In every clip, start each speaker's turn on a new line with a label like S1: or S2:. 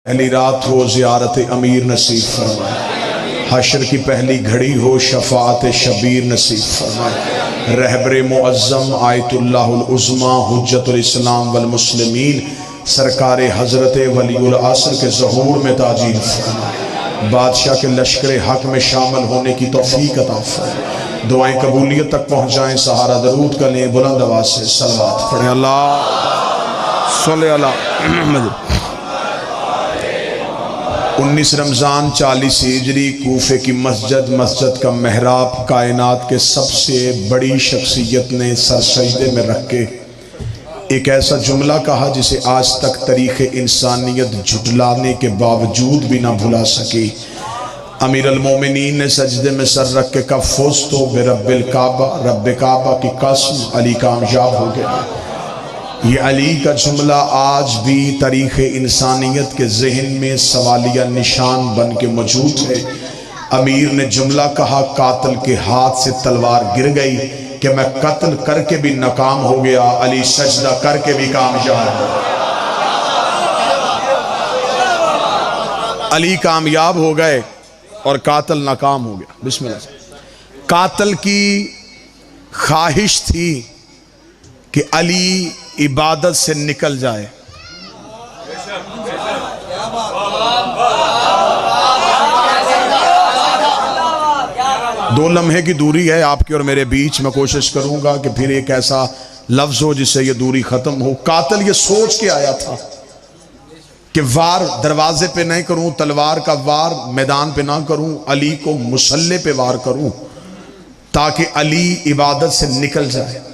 S1: पहली रात हो ज़ियारत अमीर नसीब फरमाए, हशर की पहली घड़ी हो शफाअत शबीर नसीब फरमाए। रहबर मुअज़्ज़म आयतुल्लाहुल उज़्मा हुज्जतुल इस्लाम वल मुस्लिमीन सरकार हज़रत वलीउल असर के ज़हूर में ताजील फरमाए। बादशाह के लश्कर हक में शामिल होने की तौफीक अता फरमाए। दुआएं कबूलियत तक पहुँच जाएँ। सहारा दरूद का लें, बुलंद आवाज़ से सलवात पढ़ें। अल्लाह सल्ले अला मुहम्मद। 19 रमज़ान 40 हिजरी कूफे की मस्जिद का महराब कायनात के सबसे बड़ी शख्सियत ने सर सजदे में रख के एक ऐसा जुमला कहा जिसे आज तक तारीख़ इंसानियत झुटलाने के बावजूद भी ना भुला सकी। अमीर अल मोमिनीन ने सजदे में सर रख के कहा फुज़्तु बिरब्बिल काबा, रब्बे काबा की कसम, अली कामयाब हो गया। ये अली का जुमला आज भी तारीख़ इंसानियत के जहन में सवालिया निशान बन के मौजूद है। अमीर ने जुमला कहा, कातिल के हाथ से तलवार गिर गई कि मैं कत्ल करके भी नाकाम हो गया, अली सजदा करके भी कामयाब हो गया। अली कामयाब हो गए और कातिल नाकाम हो गया। बिस्मिल्लाह। कातिल की ख्वाहिश थी कि अली इबादत से निकल जाए। दो लम्हे की दूरी है आपकी और मेरे बीच। मैं कोशिश करूंगा कि फिर एक ऐसा लफ्ज हो जिससे ये दूरी खत्म हो। कातिल ये सोच के आया था कि वार दरवाजे पे नहीं करूं, तलवार का वार मैदान पे ना करूं, अली को मुसल्ले पे वार करूं ताकि अली इबादत से निकल जाए।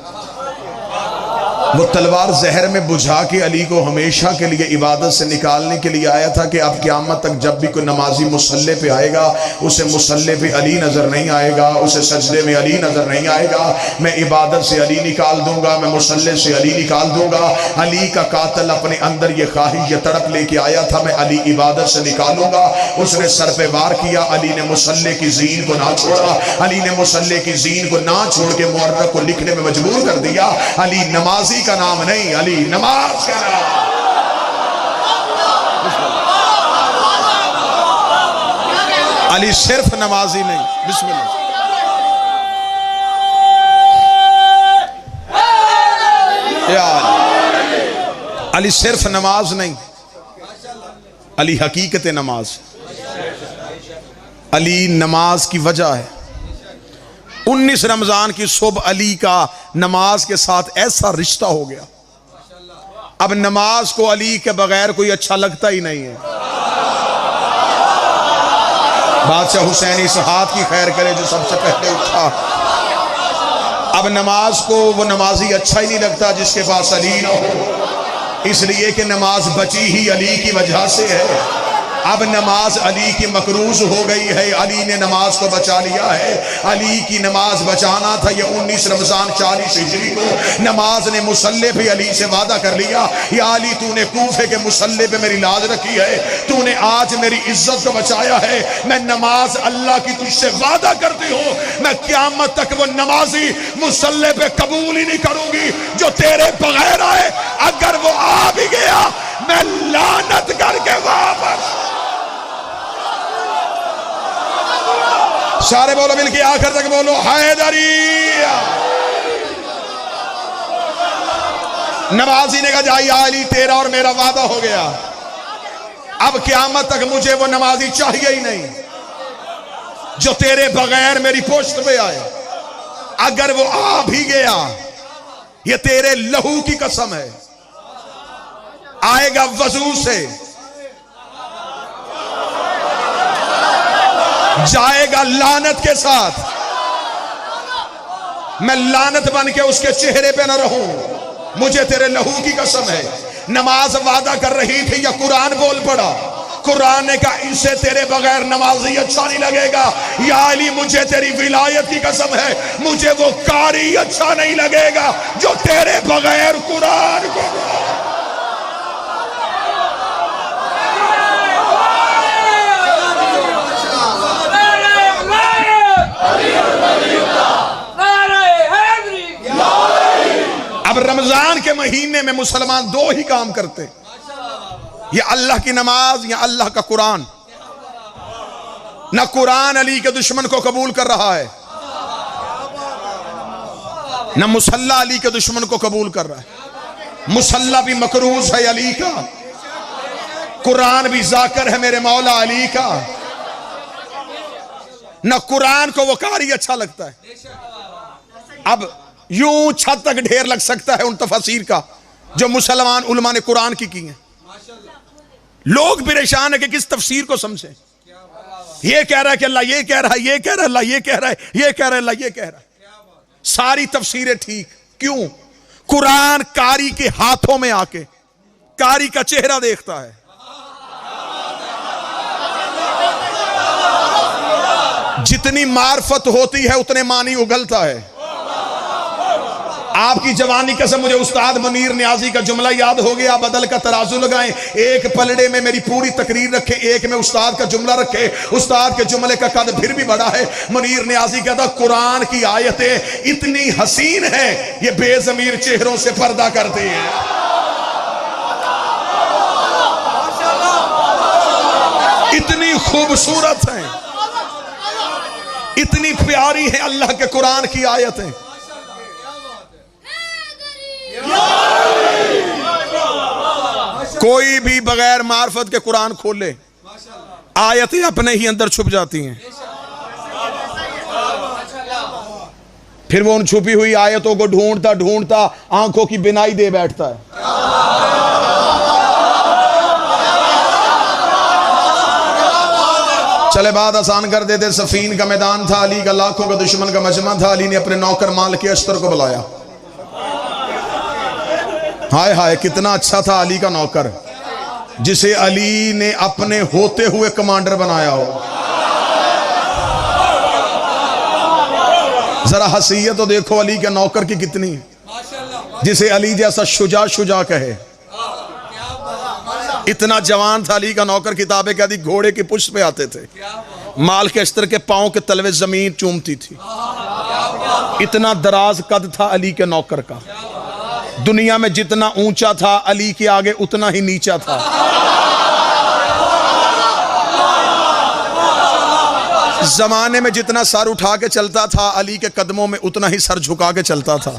S1: वो तलवार जहर में बुझा के अली को हमेशा के लिए इबादत से निकालने के लिए आया था कि अब क़यामत तक जब भी कोई नमाजी मुसल्ले पे आएगा उसे मुसल्ले पे अली नज़र नहीं आएगा, उसे सजदे में अली नज़र नहीं आएगा। मैं इबादत से अली निकाल दूंगा, मैं मुसल्ले से अली निकाल दूंगा। अली का कातिल अपने अंदर ये ख्वाहिश, ये तड़प लेके आया था, मैं अली इबादत से निकालूंगा। उसने सर पे वार किया, अली ने मुसल्ले की जीन को ना छोड़ा। अली ने मुसल्ले की जीन को ना छोड़ के मुअर्रख को लिखने में मजबूर कर दिया। अली नमाजी का नाम नहीं, अली नमाज का नाम। अली सिर्फ नमाजी नहीं। बिस्मिल्लाह। अली सिर्फ नमाज नहीं, अली हकीकत नमाज। अली नमाज की वजह है। 19 रमजान की सुबह अली का नमाज के साथ ऐसा रिश्ता हो गया, अब नमाज को अली के बगैर कोई अच्छा लगता ही नहीं है। बादशाह हुसैन इस हाथ की खैर करे जो सबसे पहले उठा। अब नमाज को वो नमाजी अच्छा ही नहीं लगता जिसके पास अली ना हो, इसलिए कि नमाज बची ही अली की वजह से है। अब नमाज अली की मकरूज हो गई है, अली ने नमाज को बचा लिया है। अली की नमाज बचाना था। ये 19 रमजान 40 हिजरी को नमाज ने मुसल्ले पे अली से वादा कर लिया, या अली तूने कूफे के मुसल्ले पे मेरी लाज रखी है, तूने आज मेरी इज्जत को बचाया है। मैं नमाज अल्लाह की तुझसे वादा करती हूँ, मैं क़यामत तक वो नमाजी मुसल्ले पे कबूल ही नहीं करूंगी जो तेरे बगैर आए। अगर वो आ भी गया मैं लानत करके वापस। सारे बोलो मिलके, आखिर तक बोलो हैदरी। नमाजी ने कहा जा अली तेरा और मेरा वादा हो गया, अब क़यामत तक मुझे वो नमाजी चाहिए ही नहीं जो तेरे बगैर मेरी पोस्ट पे आए। अगर वो आ भी गया, ये तेरे लहू की कसम है, आएगा वजू से, जाएगा लानत के साथ। मैं लानत बन के उसके चेहरे पे न रहूं, मुझे तेरे लहू की कसम है। नमाज वादा कर रही थी या कुरान बोल पड़ा। कुरान ने कहा इसे तेरे बगैर नमाजी अच्छा नहीं लगेगा। या अली मुझे तेरी विलायत की कसम है, मुझे वो कारी अच्छा नहीं लगेगा जो तेरे बगैर कुरान को। अब रमजान के महीने में मुसलमान दो ही काम करते, ये अल्लाह की नमाज या अल्लाह का कुरान? ना कुरान अली के दुश्मन को कबूल कर रहा है, ना मुसल्ला अली के दुश्मन को कबूल कर रहा है। मुसल्ला भी मकरूज है अली का, कुरान भी जाकर है मेरे मौला अली का। ना कुरान को वो कारी अच्छा लगता है। अब यूं छत तक ढेर लग सकता है उन तफसीर का जो मुसलमान उलमा ने कुरान की हैं। लोग परेशान है कि किस तफसीर को समझे। ये कह रहा है कि अल्लाह ये कह रहा है, ये कह रहा है अल्लाह ये कह रहा है, ये कह रहा है अल्लाह ये कह रहा है। सारी तफसीरें ठीक, क्यों? कुरान कारी के हाथों में आके कारी का चेहरा देखता है। जितनी मार्फत होती है उतने मानी उगलता है। आपकी जवानी कसम मुझे उस्ताद मुनीर नियाजी का जुमला याद हो गया, बदल का तराजू लगाएं, एक पलड़े में मेरी पूरी तकरीर रखे, एक में उस्ताद का जुमला रखे। उस्ताद के जुमले का कद फिर भी बड़ा है। मुनीर नियाजी कहता कुरान की आयतें इतनी हसीन है ये बेजमीर चेहरों से पर्दा करती हैं। इतनी खूबसूरत है, इतनी प्यारी है अल्लाह के कुरान की आयतें। कोई भी बगैर मार्फत के कुरान खोले, आयतें अपने ही अंदर छुप जाती हैं। फिर वो उन छुपी हुई आयतों को ढूंढता ढूंढता आंखों की बिनाई दे बैठता है। चले बात आसान कर देते। सफीन का मैदान था, अली का लाखों का दुश्मन का मजमा था। अली ने अपने नौकर माल के अश्तर को बुलाया। हाय हाय कितना अच्छा था अली का नौकर, जिसे अली ने अपने होते हुए कमांडर बनाया हो। जरा हसीयत तो देखो अली के नौकर की कितनी, जिसे अली जैसा शुजा शुजा कहे। इतना जवान था अली का नौकर, किताबें कहती घोड़े की पुष्ट पे आते थे, माल के अस्तर के पांव के तलवे जमीन चूमती थी। इतना दराज कद था अली के नौकर का। दुनिया में जितना ऊंचा था अली के आगे उतना ही नीचा था। जमाने में जितना सर उठा के चलता था अली के कदमों में उतना ही सर झुका के चलता था।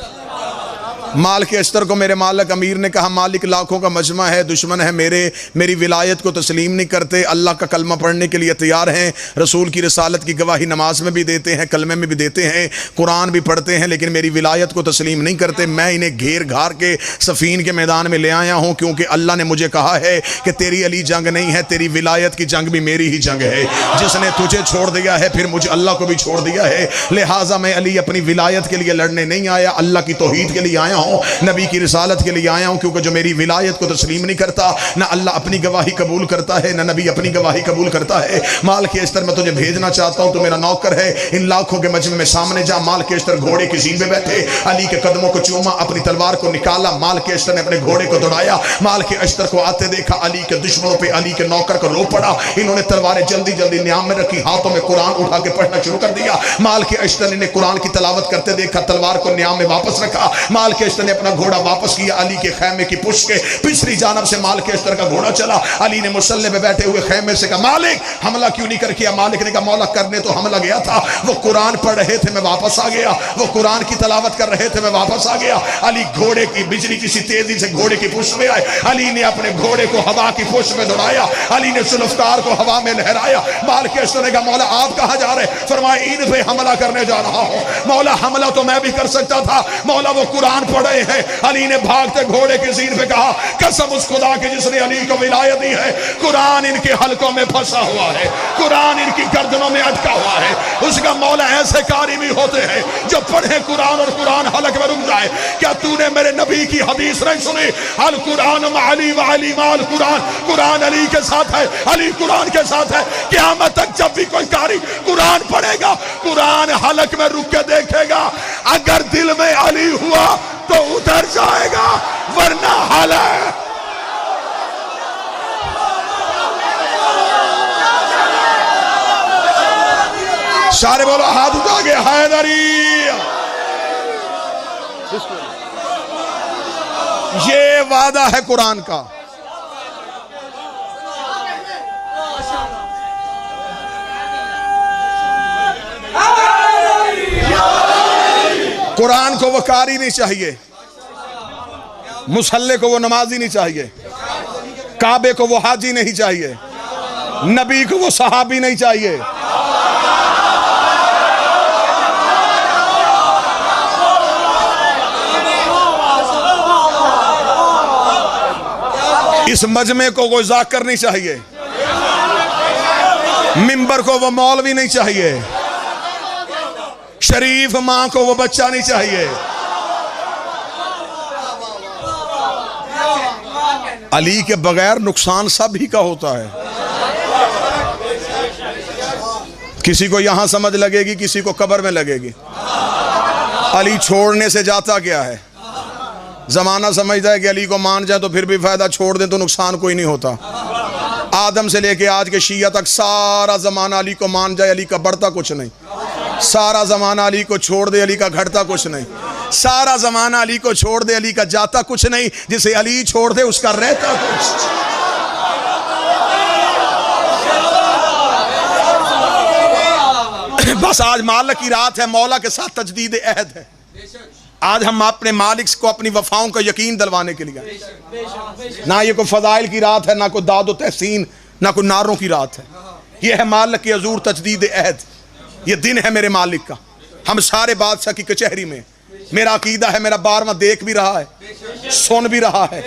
S1: माल के अस्तर को मेरे मालिक अमीर ने कहा, मालिक लाखों का मजमा है, दुश्मन है मेरी विलायत को तस्लीम नहीं करते, अल्लाह का कलमा पढ़ने के लिए तैयार हैं, रसूल की रिसालत की गवाही नमाज में भी देते हैं, कलमे में भी देते हैं, कुरान भी पढ़ते हैं, लेकिन मेरी विलायत को तस्लीम नहीं करते। मैं इन्हें घेर घार के सफ़ीन के मैदान में ले आया हूँ, क्योंकि अल्लाह ने मुझे कहा है कि तेरी अली जंग नहीं है, तेरी विलायत की जंग भी मेरी ही जंग है। जिसने तुझे छोड़ दिया है फिर मुझे अल्लाह को भी छोड़ दिया है। लिहाजा मैं अली अपनी विलायत के लिए लड़ने नहीं आया, अल्लाह की तौहीद के लिए आया हूँ, नबी की रिसालत के लिए आया हूं। क्योंकि जो मेरी विलायत को तस्लीम नहीं करता, ना अल्लाह अपनी गवाही कबूल करता है, ना नबी अपनी गवाही कबूल करता है। माल के अस्तर में तुझे भेजना चाहता हूं, तो मेरा नौकर है, इन लाखों के मजमे में सामने जा। माल के अस्तर घोड़े की जीन पे बैठे, अली के कदमों को चूमा, अपनी तलवार को निकाला। माल के अस्तर ने अपने घोड़े को दौड़ाया, माल के अस्तर को आते देखा, अली के दुश्मनों पे अली के नौकर को रो पड़ा। इन्होंने तलवारें जल्दी जल्दी न्याम में रखी, हाथों में कुरान उठा के पढ़ना शुरू कर दिया। माल के अस्तर ने कुरान की तलावत करते देखा, तलवार को न्याम में वापस रखा। माल के अस्तर ने अपना घोड़ा वापस किया, अली के खैमे की पुष्ट के पिछली जानब से माल के अस्तर का घोड़ा चला। अली ने मुसल्ले पे बैठे हुए खैमे से कहा, मालिक हमला क्यों नहीं कर किया? मालिक ने कहा, मौला करने तो हमला गया था, वो कुरान पढ़ रहे थे मैं वापस आ गया, वो कुरान की तलावत कर रहे थे मैं वापस आ गया। अली घोड़े की बिजली किसी तेजी से घोड़े की पुष्ट में आए। अली ने अपने घोड़े को हवा की पुष्ट में दौड़ाया, अली ने जुल्फकार को हवा में लहराया। माल के अस्तर ने कहा, मौला आप कहां जा रहे? फरमाया, इन पे हमला करने जा रहा हूं। मौला हमला तो मैं भी कर सकता था, मौला वो कुरान पढ़ रहे हैं। अली ने भागते घोड़े के जीन पे कहा, कसम उस खुदा के जिसने अली को विलायत दी है, कुरान इनके हलकों में फंसा हुआ है, कुरान इनकी गर्दनों में अटका हुआ है। उसका मौला ऐसे कारी भी होते हैं जो पढ़े कुरान और कुरान हलक में रुक जाए। क्या तूने मेरे नबी की हदीस नहीं सुनी? अल कुरान अली व अली माल कुरान, कुरान अली के साथ है, अली कुरान के साथ है। क़यामत तक जब भी कोई कारी कुरान पढ़ेगा, कुरान हलक में रुक के देखेगा, अगर दिल में अली हुआ तो उतर जाएगा, वरना हल है। सारे बोलो हाथ उठा के हैदरी। ये वादा है कुरान का। कुरान को वो कारी नहीं चाहिए, मुसल्ले को वो नमाजी नहीं चाहिए, काबे को वो हाजी नहीं चाहिए, नबी को वो सहाबी नहीं चाहिए। इस मजमे को कोई जाकर नहीं चाहिए, मिंबर को वो मौलवी नहीं चाहिए, शरीफ मां को वो बच्चा नहीं चाहिए। अली के बगैर नुकसान सभी का होता है। किसी को यहां समझ लगेगी, किसी को कब्र में लगेगी। अली छोड़ने से जाता क्या है? जमाना समझता है कि अली को मान जाए तो फिर भी फायदा, छोड़ दें तो नुकसान कोई नहीं होता। आदम से लेके आज के शिया तक सारा जमाना अली को मान जाए, अली का बढ़ता कुछ नहीं। सारा जमाना अली को छोड़ दे, अली का घटता कुछ नहीं। सारा जमाना अली को छोड़ दे, अली का जाता कुछ नहीं। जिसे अली छोड़ दे उसका रहता कुछ। बस आज मालिक की रात है, मौला के साथ तजदीद अहद है। आज हम अपने मालिक को अपनी वफाओं का यकीन दिलवाने के लिए, ना ये कोई फजाइल की रात है, ना कोई दादो तहसीन, ना कोई नारों की रात है। ये है मालिक की हजूर तजदीद अहद। ये दिन है मेरे मालिक का। हम सारे बादशाह की कचहरी में। मेरा अकीदा है, मेरा बारवा देख भी रहा है, सुन भी रहा है,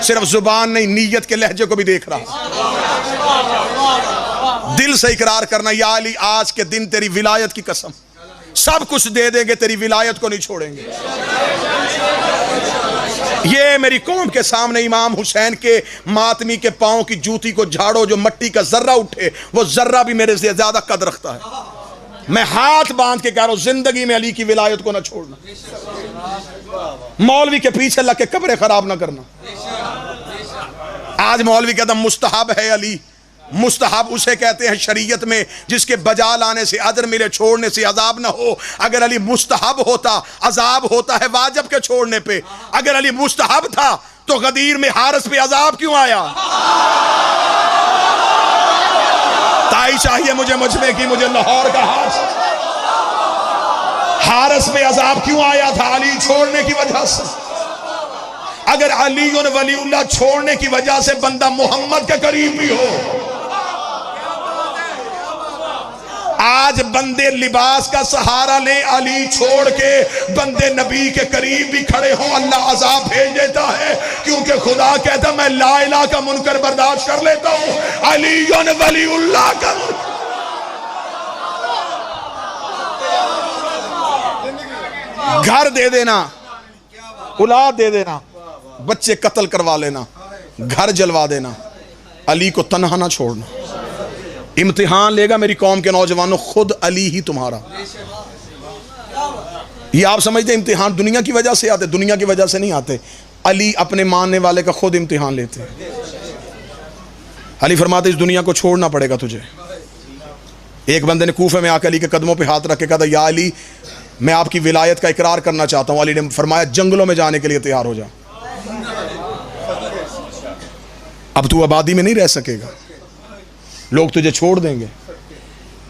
S1: सिर्फ जुबान नहीं नीयत के लहजे को भी देख रहा है। दिल से इकरार करना, या अली आज के दिन तेरी विलायत की कसम, सब कुछ दे देंगे, तेरी विलायत को नहीं छोड़ेंगे। ये मेरी कौम के सामने इमाम हुसैन के मातमी के पांव की जूती को झाड़ो, जो मट्टी का जर्रा उठे वो जर्रा भी मेरे से ज्यादा कदर रखता है। मैं हाथ बांध के कह रहा हूं, जिंदगी में अली की विलायत को ना छोड़ना। मौलवी के पीछे लग के कब्रें खराब ना करना। आज मौलवी कहता मुस्तहब है अली। मुस्तहब उसे कहते हैं शरीयत में जिसके बजा लाने से अजर मिले, छोड़ने से अजाब ना हो। अगर अली मुस्तहब होता, अजाब होता है वाजिब के छोड़ने पे। अगर अली मुस्तहब था तो गदीर में हारिस पे अजाब क्यों आया? ताई चाहिए मुझे मजमे की, मुझे लाहौर का हारिस पे अजाब क्यों आया था? अली छोड़ने की वजह से। अगर अली और वलीउल्लाह छोड़ने की वजह से बंदा मोहम्मद के करीब भी हो, आज बंदे लिबास का सहारा ले, अली छोड़ के बंदे नबी के करीब भी खड़े हों, अल्लाह अजाब भेज देता है। क्योंकि खुदा कहता मैं ला इलाहा का मुनकर बर्दाश्त कर लेता हूं, अली और वलीउल्लाह का घर दे देना, औलाद दे देना, बच्चे कत्ल करवा लेना, घर जलवा देना, अली को तन्हा ना छोड़ना। इम्तिहान लेगा मेरी कौम के नौजवानों, खुद अली ही तुम्हारा। ये आप समझते इम्तिहान दुनिया की वजह से आते? दुनिया की वजह से नहीं आते। अली अपने मानने वाले का खुद इम्तिहान लेते हैं। अली फरमाते इस दुनिया को छोड़ना पड़ेगा तुझे। एक बंदे ने कूफे में आकर अली के कदमों पे हाथ रख के कहा, या अली मैं आपकी विलायत का इकरार करना चाहता हूं। अली ने फरमाया जंगलों में जाने के लिए तैयार हो जा, अब तू आबादी में नहीं रह सकेगा, लोग तुझे छोड़ देंगे।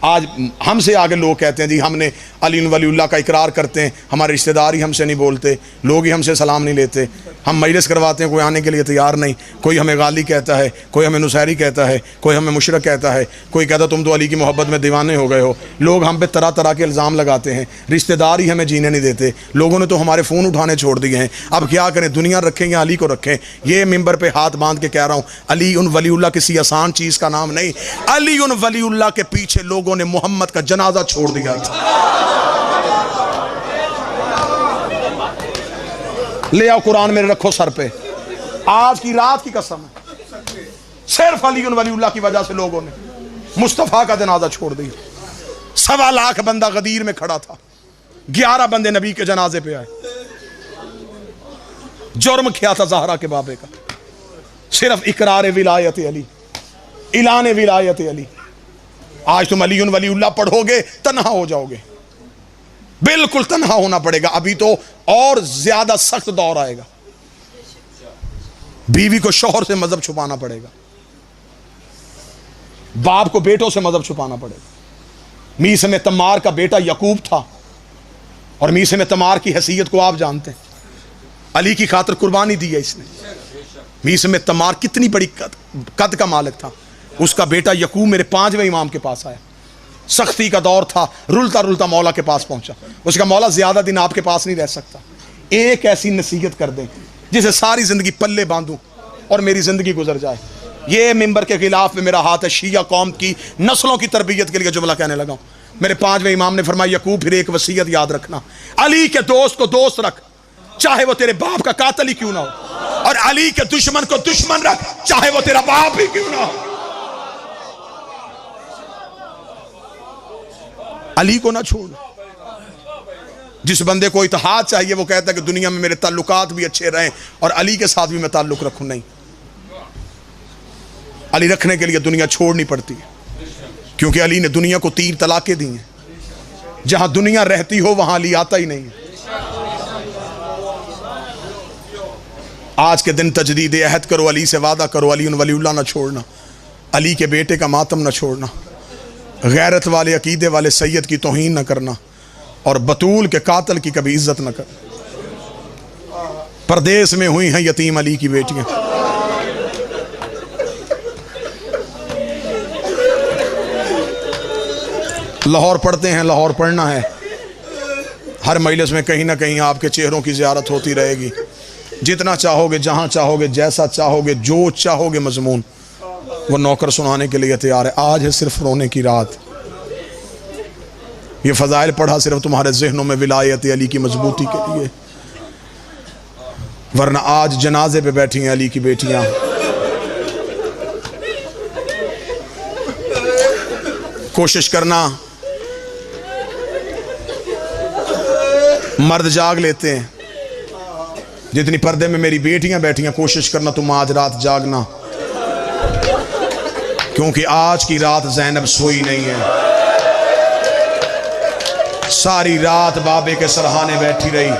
S1: आज हमसे आगे लोग कहते हैं जी हमने अली वलीउल्लाह का इकरार करते हैं, हमारे रिश्तेदार ही हमसे नहीं बोलते, लोग ही हमसे सलाम नहीं लेते, हम मजलिस करवाते हैं कोई आने के लिए तैयार नहीं, कोई हमें गाली कहता है, कोई हमें नुसैरी कहता है, कोई हमें मुशरक कहता है, कोई कहता तुम तो अली की मोहब्बत में दीवाने हो गए हो। लोग हम पे तरह तरह के इल्ज़ाम लगाते हैं, रिश्तेदार ही हमें जीने नहीं देते, लोगों ने तो हमारे फ़ोन उठाने छोड़ दिए हैं। अब क्या करें, दुनिया रखें या अली को रखें? ये मिंबर पर हाथ बांध के कह रहा हूँ, अली उन वलीउल्लाह किसी आसान चीज़ का नाम नहीं। अली उन वलीउल्लाह के पीछे लोगों ने मोहम्मद का जनाजा छोड़ दिया था। ले आओ कुरान मेरे रखो सर पे, आज की रात की कसम है, सिर्फ अली वलीउल्लाह की वजह से लोगों ने मुस्तफा का जनाजा छोड़ दिया। 1.25 लाख बंदा गदीर में खड़ा था, 11 बंदे नबी के जनाजे पे आए। जुर्म किया था ज़हरा के बाबे का, सिर्फ इकरार विलायत अली, इलान विलायत अली। आज तुम अली वलीउल्लाह पढ़ोगे तन्हा हो जाओगे, बिल्कुल तन्हा होना पड़ेगा। अभी तो और ज्यादा सख्त दौर आएगा, बीवी को शौहर से मजहब छुपाना पड़ेगा, बाप को बेटों से मजहब छुपाना पड़ेगा। मीस में तम्मार का बेटा यकूब था और मीसे में तमार की हैसियत को आप जानते हैं, अली की खातिर कुर्बानी दी है इसने। मीसे में तमार कितनी बड़ी कद का मालिक था। उसका बेटा यकूब मेरे 5वें इमाम के पास आया, सख्ती का दौर था, रुलता रुलता मौला के पास पहुंचा। उसका मौला ज्यादा दिन आपके पास नहीं रह सकता, एक ऐसी नसीहत कर दें जिसे सारी जिंदगी पल्ले बांधूं और मेरी जिंदगी गुजर जाए। ये मिंबर के खिलाफ में मेरा हाथ है, शिया कौम की नस्लों की तरबियत के लिए जुमला कहने लगा। मेरे 5वें इमाम ने फरमाया, यकूब फिर एक वसीयत याद रखना, अली के दोस्त को दोस्त रख, चाहे वो तेरे बाप का कातिल ही क्यों ना हो, और अली के दुश्मन को दुश्मन रख, चाहे वो तेरा बाप ही क्यों ना हो। अली को ना छोड़। जिस बंदे को इत्तेहाद चाहिए वो कहता है कि दुनिया में मेरे ताल्लुकात भी अच्छे रहें और अली के साथ भी मैं ताल्लुक रखूं। नहीं, अली रखने के लिए दुनिया छोड़नी पड़ती है, क्योंकि अली ने दुनिया को 3 तलाकें दी हैं। जहां दुनिया रहती हो वहां अली आता ही नहीं है। आज के दिन तजदीद अहद करो, अली से वादा करो, अली वलीउल्लाह ना छोड़ना, अली के बेटे का मातम ना छोड़ना, गैरत वाले अकीदे वाले सैयद की तौहीन न करना, और बतूल के कातिल की कभी इज्जत न कर। परदेश में हुई हैं यतीम अली की बेटियां। लाहौर पढ़ते हैं, लाहौर पढ़ना है। हर मजलिस में कहीं ना कहीं आपके चेहरों की ज़ियारत होती रहेगी। जितना चाहोगे, जहां चाहोगे, जैसा चाहोगे, जो चाहोगे मजमून वो नौकर सुनाने के लिए तैयार है। आज है सिर्फ रोने की रात। ये फजाइल पढ़ा सिर्फ तुम्हारे जहनों में विलायत अली की मजबूती के लिए, वरना आज जनाजे पे बैठी हैं अली की बेटियां। कोशिश करना, मर्द जाग लेते हैं, जितनी पर्दे में मेरी बेटियां बैठी हैं, कोशिश करना तुम आज रात जागना, क्योंकि आज की रात ज़ैनब सोई नहीं है। सारी रात बाबे के सरहाने बैठी रही,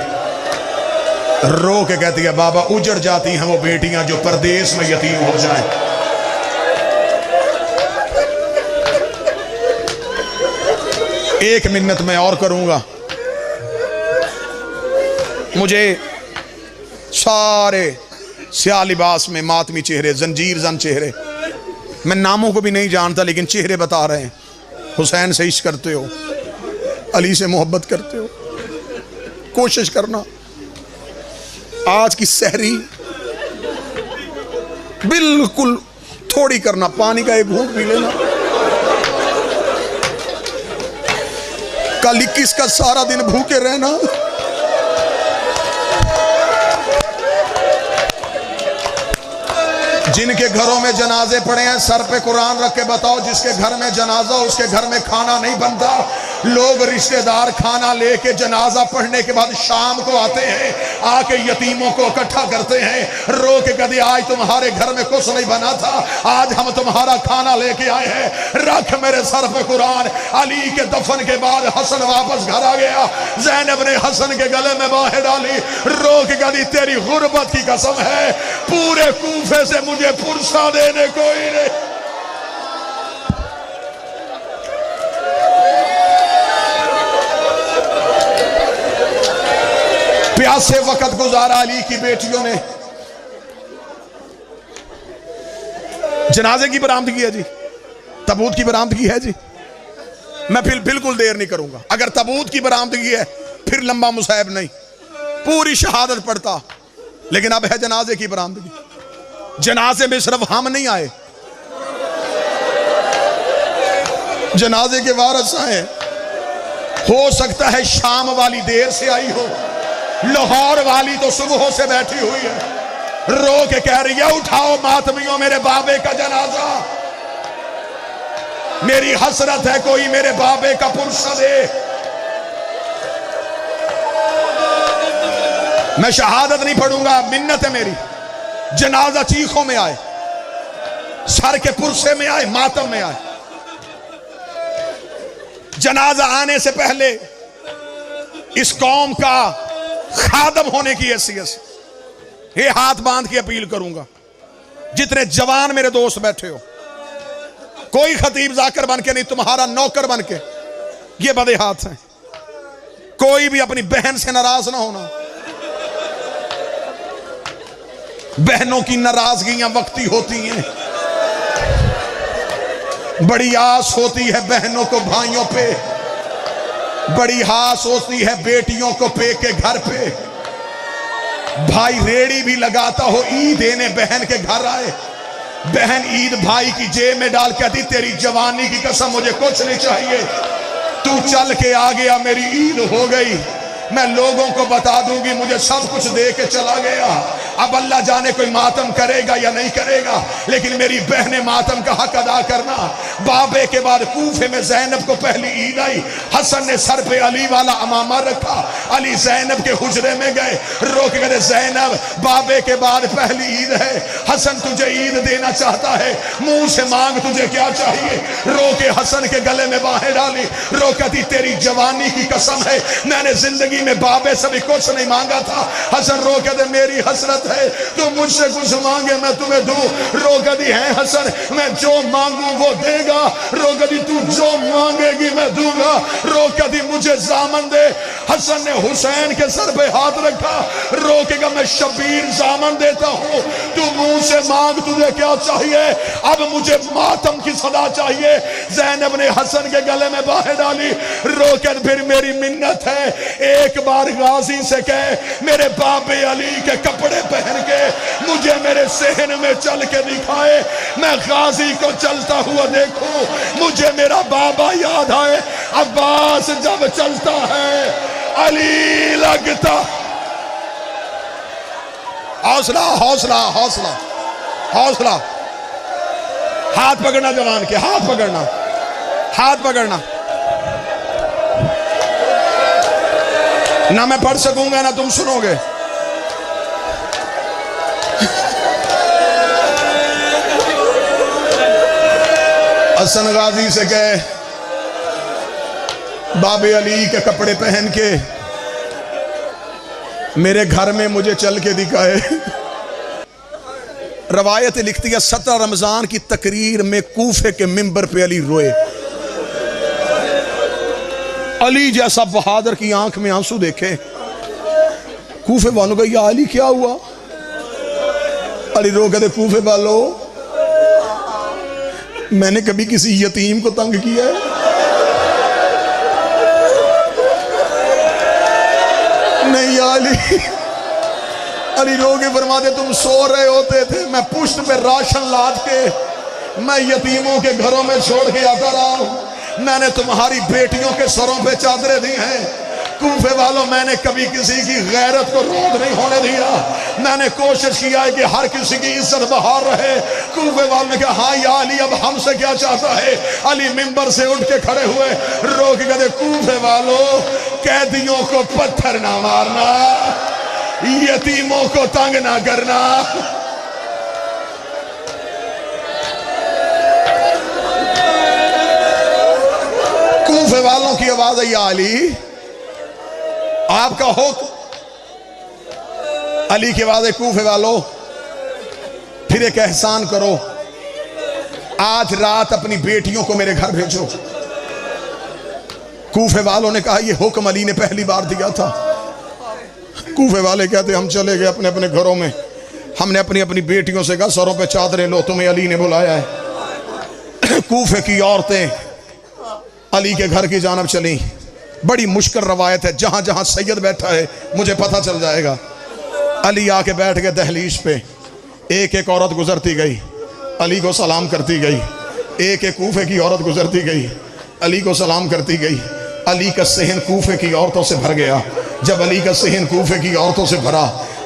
S1: रो के कहती है बाबा उजड़ जाती हैं वो बेटियां जो परदेश में यतीम हो जाएं। एक मिन्नत मैं और करूंगा। मुझे सारे स्याह लिबास में मातमी चेहरे, जंजीर जन चेहरे, मैं नामों को भी नहीं जानता लेकिन चेहरे बता रहे हैं। हुसैन से इश्क करते हो, अली से मोहब्बत करते हो, कोशिश करना आज की सहरी बिल्कुल थोड़ी करना, पानी का एक घूंट पी लेना। कल 21 का सारा दिन भूखे रहना। जिनके घरों में जनाजे पड़े हैं सर पे कुरान रख के बताओ, जिसके घर में जनाजा उसके घर में खाना नहीं बनता। लोग रिश्तेदार खाना लेके जनाजा पढ़ने के बाद शाम को आते हैं, आके यतीमों को इकट्ठा करते हैं, रो के कहते आज तुम्हारे घर में कुछ नहीं बना था, आज हम तुम्हारा खाना लेके आए हैं, रख मेरे सर पे कुरान। अली के दफन के बाद हसन वापस घर आ गया, ज़ैनब ने हसन के गले में बाहें डाली, रो के कहती तेरी गुर्बत की कसम है, पूरे कूफे से मुझे पुरसा देने कोई नहीं। प्यासे वक्त गुजारा अली की बेटियों ने। जनाजे की बरामदगी है जी, तबूत की बरामदगी है जी। मैं फिर बिल्कुल देर नहीं करूंगा। अगर तबूत की बरामदगी है फिर लंबा मुसाहिब नहीं, पूरी शहादत पढ़ता, लेकिन अब है जनाजे की बरामदगी। जनाजे में सिर्फ हम नहीं आए, जनाजे के वारिस आए। हो सकता है शाम वाली देर से आई हो, लाहौर वाली तो सुबह से बैठी हुई है, रो के कह रही है उठाओ मातमियों मेरे बाबे का जनाजा, मेरी हसरत है कोई मेरे बाबे का पुरसा दे। मैं शहादत नहीं पढ़ूंगा, मिन्नत है मेरी। जनाजा चीखों में आए, सर के पुरसे में आए, मातम में आए। जनाजा आने से पहले इस कौम का खादम होने की हैसियत से ये हाथ बांध के अपील करूंगा, जितने जवान मेरे दोस्त बैठे हो, कोई खतीब जाकर बन के नहीं, तुम्हारा नौकर बन के ये बदे हाथ हैं। कोई भी अपनी बहन से नाराज ना होना। बहनों की नाराजगियां वक्ती होती हैं। बड़ी आस होती है बहनों को भाइयों पे, बड़ी आस होती है बेटियों को पे के घर पे। भाई रेड़ी भी लगाता हो, ईद देने बहन के घर आए, बहन ईद भाई की जेब में डाल कहती तेरी जवानी की कसम मुझे कुछ नहीं चाहिए, तू चल के आ गया, मेरी ईद हो गई, मैं लोगों को बता दूंगी मुझे सब कुछ दे के चला गया। अब अल्लाह जाने कोई मातम करेगा या नहीं करेगा, लेकिन मेरी बहने मातम का हक अदा करना। बाबे के बाद कूफे में ज़ैनब को पहली ईद आई, हसन ने सर पे अली वाला अमामा रखा, अली ज़ैनब के हुजरे में गए, रो के कहते ज़ैनब बाबे के बाद पहली ईद है, हसन तुझे ईद देना चाहता है, मुंह से मांग तुझे क्या चाहिए। रो के हसन के गले में बाहें डाली, रो कहती तेरी जवानी की कसम है मैंने जिंदगी में बाबे से भी कुछ नहीं मांगा था। हसन रो कहते मेरी हसरत है तू मुझसे कुछ मांगे मैं तुम्हें दूं। रो कहती है हसन मैं जो मांगू वो देगा, रो कहती तू जो मांगेगी मैं दूंगा। रो कहती मुझे जामन दे, हसन ने हुसैन के सर पे हाथ रखा, रो के कहा मैं शबीर जामन देता हूं, तू मुंह से मांग तुझे क्या चाहिए, अब मुझे मातम की सदा चाहिए। ज़ैनब ने हसन के गले में बाहें डाली, रो कर फिर मेरी मिन्नत है एक बार गाजी से कह मेरे बाबे अली के कपड़े पहन के मुझे मेरे सहन में चल के दिखाए, मैं गाजी को चलता हुआ देखूं, मुझे मेरा बाबा याद आए। अब्बास जब चलता है अली लगता। हौसला हौसला हौसला हौसला, हाथ पकड़ना जवान के, हाथ पकड़ना, हाथ पकड़ना। ना मैं पढ़ सकूंगा ना तुम सुनोगे। हसन गाजी से कहे बाबे अली के कपड़े पहन के मेरे घर में मुझे चल के दिखाए। रवायत लिखती है 17 रमजान की तकरीर में कूफे के मिंबर पे अली रोए। अली जैसा बहादुर की आंख में आंसू देखे। कूफे वालों का या अली क्या हुआ? अली रो कहते कूफे वालों मैंने कभी किसी यतीम को तंग किया है? नहीं या अली। अली रो के फरमाते तुम सो रहे होते थे, मैं पुश्त पे राशन लाद के मैं यतीमों के घरों में छोड़ के आता रहा हूं, मैंने तुम्हारी बेटियों के सरों पे चादरें दी हैं। कूफे वालों मैंने कभी किसी की गैरत को रोक नहीं होने दिया, मैंने कोशिश किया है कि हर किसी की इज्जत बहार रहे। कूफे वालों ने कहा हाँ या अली अब हमसे क्या चाहता है? अली मिंबर से उठ के खड़े हुए, रो के कहते कूफे वालों कैदियों को पत्थर ना मारना, यतीमों को तंग ना करना। कूफे वालों की आवाज है या अली आपका हुक्म। अली की आवाज है कूफे वालों फिर एक एहसान करो, आज रात अपनी बेटियों को मेरे घर भेजो। कूफे वालों ने कहा यह हुक्म अली ने पहली बार दिया था। कूफे वाले कहते हम चले गए अपने अपने घरों में, हमने अपनी अपनी बेटियों से कहा सरों पे चादरें लो, तुम्हें अली ने बुलाया है। कूफे की औरतें अली के घर की जानब चली। बड़ी मुश्किल रवायत है, जहां जहां सैयद बैठा है मुझे पता चल जाएगा। अली आके बैठ गए दहलीज पे, एक एक औरत गुजरती गई, अली को सलाम करती गई। एक एक कूफे की औरत गुजरती गई, अली को सलाम करती गई। अली का सहन कूफे की औरतों से भर गया। जब अली का सहन कूफे की औरतों से भरा,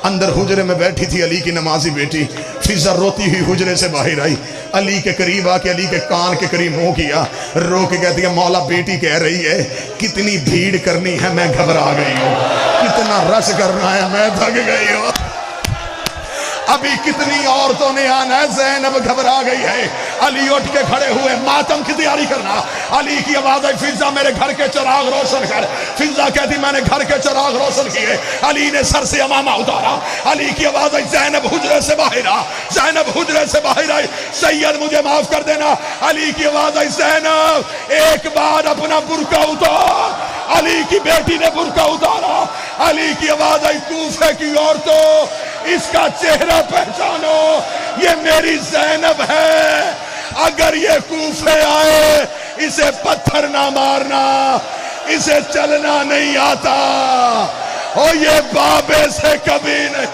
S1: अंदर हुजरे में बैठी थी अली की नमाजी बेटी, फिजा रोती हुई हुजरे से बाहर आई, अली के करीब आके अली के कान के करीब मुंह किया, रो के कहती है मौला बेटी कह रही है कितनी भीड़ करनी है मैं घबरा गई हूँ, कितना रश करना है मैं थक गई हूँ, अभी कितनी औरतों ने आना है, ज़ैनब घबरा गई है। अली उठ के खड़े हुए, मातम की तैयारी करना। अली की आवाज है फिजा मेरे घर के चिराग रोशन कर। फिजा कहती मैंने घर के चिराग रोशन किए। अली ने सर से अमामा उतारा। अली की आवाज है ज़ैनब हुजरे से बाहर आ। ज़ैनब हुजरे से बाहर आई, सैयद मुझे माफ कर देना। अली की आवाज है ज़ैनब एक बार अपना बुर्का उतार। अली की बेटी ने बुर्का उतारा, अली की आवाज आई, कूफे की औरतों इसका चेहरा पहचानो, ये मेरी ज़ैनब है, अगर ये कूफे आए इसे पत्थर ना मारना, इसे चलना नहीं आता, और ये बाबे से कभी नहीं।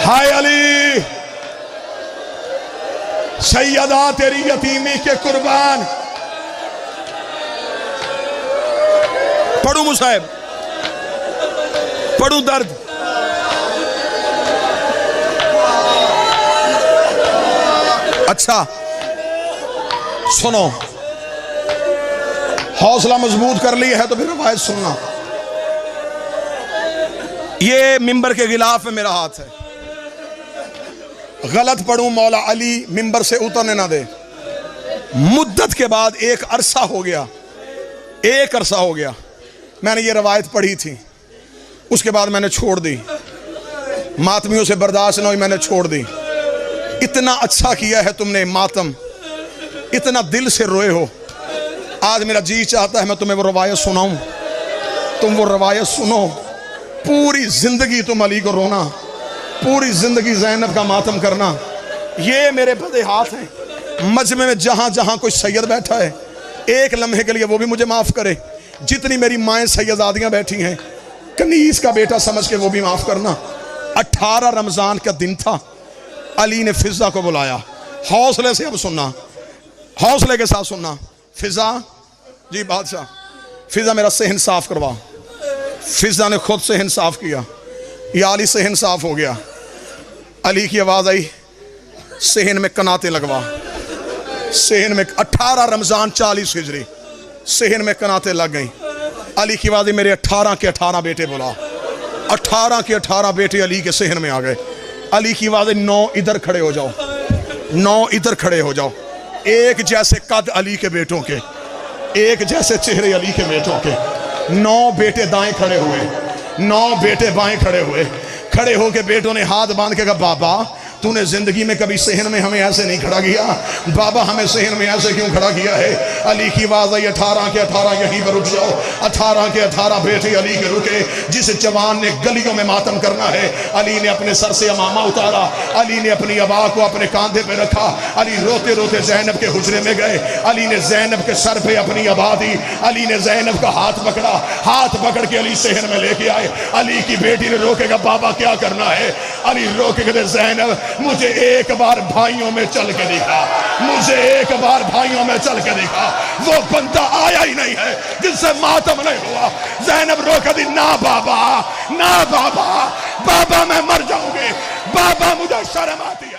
S1: हाय अली, सैयदा तेरी यतीमी के कुर्बान। पढ़ू मुसाहिब, पढ़ू दर्द। अच्छा सुनो, हौसला मजबूत कर लिया है तो फिर रवायत सुनना। ये मिंबर के गिलाफ में मेरा हाथ है, गलत पढ़ूं मौला अली मिंबर से उतरने ना दे। मुद्दत के बाद एक अरसा हो गया, एक अरसा हो गया मैंने ये रवायत पढ़ी थी, उसके बाद मैंने छोड़ दी, मातमियों से बर्दाश्त न हुई, मैंने छोड़ दी। इतना अच्छा किया है तुमने मातम, इतना दिल से रोए हो, आज मेरा जी चाहता है मैं तुम्हें वो रवायत सुनाऊं, तुम वो रवायत सुनो। पूरी जिंदगी तुम अली को रोना, पूरी जिंदगी ज़ैनब का मातम करना। ये मेरे बदे हाथ हैं, मजमे में जहां जहां कोई सैयद बैठा है, एक लम्हे के लिए वो भी मुझे माफ करे। जितनी मेरी माएँ सैयदादियां बैठी हैं, कनीस का बेटा समझ के वो भी माफ करना। 18 रमजान का दिन था, अली ने फिजा को बुलाया। हौसले से अब सुनना, हौसले के साथ सुनना। फिजा जी बादशाह, फिजा मेरा सेहन साफ करवा। फिजा ने खुद सेहन साफ किया, या अली सेहन साफ हो गया। अली की आवाज आई, सेहन में कनाते लगवा। सेहन में 18 रमजान 40 हिजरी, सेहन में कनाते लग गई। अली की आवाज, मेरे 18 के 18 बेटे बुला। 18 के 18 बेटे अली के सेहन में आ गए। अली की आवाज, 9 इधर खड़े हो जाओ, 9 इधर खड़े हो जाओ। एक जैसे कद अली के बेटों के, एक जैसे चेहरे अली के बेटों के। 9 बेटे दाएं खड़े हुए, 9 बेटे बाएं खड़े हुए। खड़े होके बेटों ने हाथ बांध के कहा, बाबा तूने जिंदगी में कभी सेहन में हमें ऐसे नहीं खड़ा किया, बाबा हमें सेहन में ऐसे क्यों खड़ा किया है। अली की आवाज आई, 18 के 18 यहीं पर रुक जाओ। 18 के 18 बेटे अली के रुके। जिस जवान ने गलियों में मातम करना है, अली ने अपने सर से अमामा उतारा, अली ने अपनी अबा को अपने कांधे पे रखा। अली रोते रोते ज़ैनब के हुजरे में गए। अली ने ज़ैनब के सर पे अपनी अबा दी। अली ने ज़ैनब का हाथ पकड़ा, हाथ पकड़ के अली सेहन में लेके आए। अली की बेटी ने रोकेगा, बाबा क्या करना है। अली रोके कहते, ज़ैनब मुझे एक बार भाइयों में चल के दिखा, मुझे एक बार भाइयों में चल के दिखा। वो बंदा आया ही नहीं है जिससे मातम नहीं हुआ। ज़ैनब रोक दी, ना बाबा, ना बाबा, बाबा मैं मर जाऊंगी, बाबा मुझे शर्म आती है।